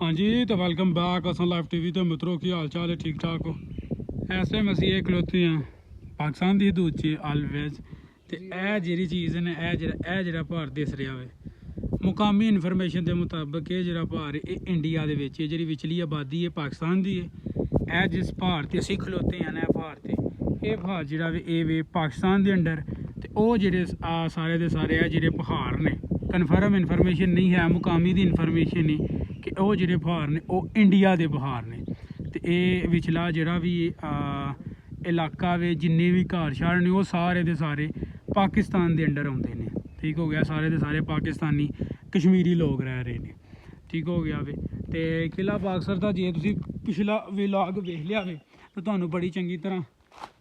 हाँ जी, तो welcome back असन लाइव टीवी। तो मित्रों की हाल चाल है, ठीक ठाक हो? ऐसे मसीह खलोते हैं पाकिस्तान की हदूद च ऑलवेज। तो यह जी चीज़ ने यह भार दिस रहा है मुकामी इन्फॉर्मेशन के मुताबिक ये जो भार है इंडिया के जी विचली आबादी है पाकिस्तान की है। जिस भार से असी खलोते हैं ना भार से भार जोड़ा वे पाकिस्तान के अंडर तो वो जे सारे के सारे जो पहाड़ ने कन्फर्म इन्फॉर्मेशन नहीं है, मुकामी की इन्फॉर्मेशन नहीं कि वो जो बहार ने वो इंडिया के बहार ने। तो ये विचला जोड़ा भी इलाका वे जिन्ने भी घर शार ने वो सारे के सारे पाकिस्तान के अंडर आते हैं। ठीक हो गया, सारे के सारे पाकिस्तानी कश्मीरी लोग रह रहे हैं। ठीक हो गया वे। तो किला बाक्सर का जे तुसी पिछला व्लॉग वेख लिया वे तो तुहानू बड़ी चंगी तरह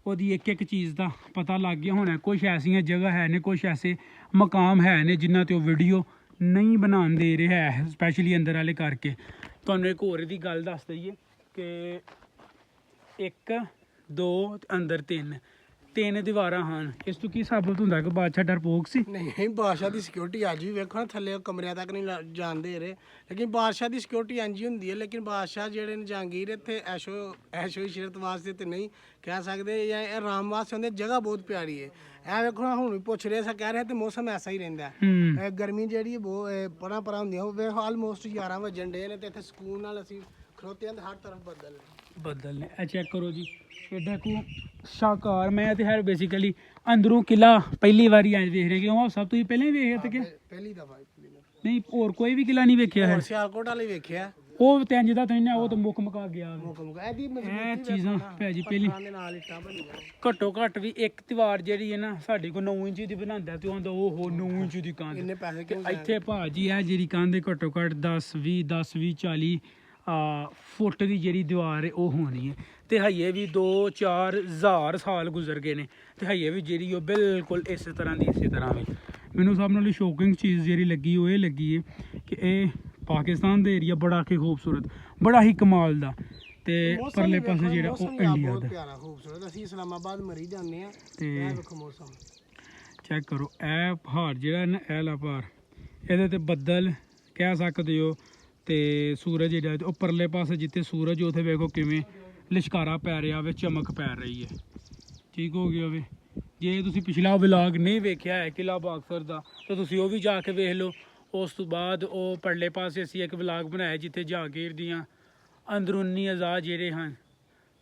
ਉਹਦੀ एक चीज़ का पता लग गया होना। कुछ ऐसियां जगह है ने, कुछ ऐसे मकाम है ने जिन्हों ते वीडियो नहीं बनाने दे रहे है, स्पैशली अंदर वाले करके। तुहानू एक होर दी गल दस दईए कि 1 2 अंदर 3 दीवारां ਹਨ। इस तो की साबित ਹੁੰਦਾ कि बादशाह डरपोक सी? नहीं, बादशाह की सिक्योरिटी अज भी वेखो थले कमरिया तक नहीं जान दे रहे, लेकिन बादशाह की सिक्योरिटी इंज ही होंगी है। लेकिन बादशाह जेडे ने जहांगीर इतने ऐशो इशरत वास्ते तो नहीं कह सकते, या आराम वास्ते होंगे। जगह बहुत प्यारी है। ऐ वेखो हूँ भी पुछ रहे कह रहे तो मौसम ऐसा ही रहा है। गर्मी जी बहुत परा परा होंगी वेखो ऑलमोस्ट 11 वजन डे ने, तो इतने सकून नाल असीं खड़ोते हैं। हर तरफ बदल ने चेक करो जी, एडा को शाकार। मैं तो है बेसिकली अंदरों किला पहली बारी आज देख रहे कि सब तो पहले ही वेखे थे कि पहली दफा नहीं और कोई भी किला नहीं वेख्या है? सियालकोट वाले वेख्या वो तेंज दा तो वो तो मुक मुका गया। ਇਹ चीज़ां भाजी पहली घट्टो घट्ट भी एक दीवार जी है ना साढ़े को 9 इंच की बनाता तो आंदा वो 9 इंच की कंध। इतने भाजी है जी कंध घट्टो घट्ट 10 20 40 फुट की जी दीवार है वो होनी है। तो हाइये भी 2-4 हज़ार साल गुजर गए हैं। तो हाइये भी जी बिल्कुल इस तरह भी मैनू सब नाल शॉकिंग चीज़ जी लगी वो ये लगी है कि ये पाकिस्तान का एरिया बड़ा ही खूबसूरत, बड़ा ही कमाल का। ते परले पासे जेड़ा ओ इंडिया दा प्यारा खूबसूरत। ਅਸੀਂ इस्लामाबाद मरी जाने हैं ते देखो मौसम चेक करो। ए पहाड़ जेड़ा ना एला पहाड़ ਇਹਦੇ ਤੇ ਬੱਦਲ ਕਹਿ ਸਕਦੇ ਹੋ ਤੇ ਸੂਰਜ ਜਿਹੜਾ ਉਹ ਪਰਲੇ ਪਾਸੇ ਜਿੱਥੇ ਸੂਰਜ ਉਥੇ ਵੇਖੋ ਕਿਵੇਂ ਲਿਸ਼ਕਾਰਾ ਪੈ ਰਿਹਾ ਵੇ, ਚਮਕ ਪੈ ਰਹੀ ਹੈ। ਠੀਕ ਹੋ ਗਿਆ ਵੇ। ਜੇ ਤੁਸੀਂ ਪਿਛਲਾ ਵਲੌਗ ਨਹੀਂ ਵੇਖਿਆ ਹੈ ਕਿਲਾ ਬਾਕਸਰ ਦਾ ਤਾਂ ਤੁਸੀਂ ਉਹ ਵੀ ਜਾ ਕੇ ਵੇਖ ਲਓ। ਉਸ ਤੋਂ ਬਾਅਦ ਉਹ ਪਰਲੇ ਪਾਸੇ ਅਸੀਂ ਇੱਕ ਵਲੌਗ ਬਣਾਇਆ ਜਿੱਥੇ ਜਹਾਂਗੀਰ ਦੀਆਂ ਅੰਦਰੂਨੀ ਅਜ਼ਾ ਜਿਹੜੇ ਹਨ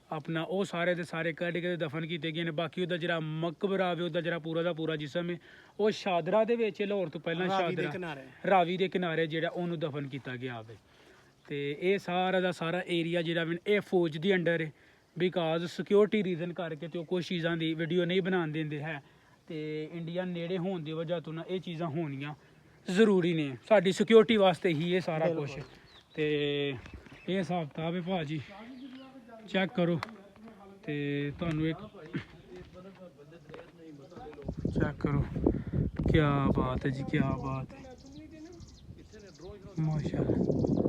अपना वो सारे के सारे कढ़ के दफन किए गए हैं। बाकी उसका जो मकबरा है उसका जो पूरा का पूरा जिसम है वो शादरा के लाहौर तो पहला शादरा रावी के किनारे जो दफन किया गया है। तो ये सारा का सारा एरिया जो ये फौज के अंडर है बिकॉज सिक्योरिटी रीजन करके तो कुछ चीज़ों की वीडियो नहीं बना देंगे है। तो इंडिया नेड़े होने की वजह तो ना ये चीज़ां होनियां जरूरी ने साड़ी सिक्योरिटी वास्ते ही ये सारा कुछ। तो ये हिसाब किताब है भाजी, चेक करो। तो तुहानू एक चेक करो, क्या बात है जी, क्या बात है, माशाल्लाह।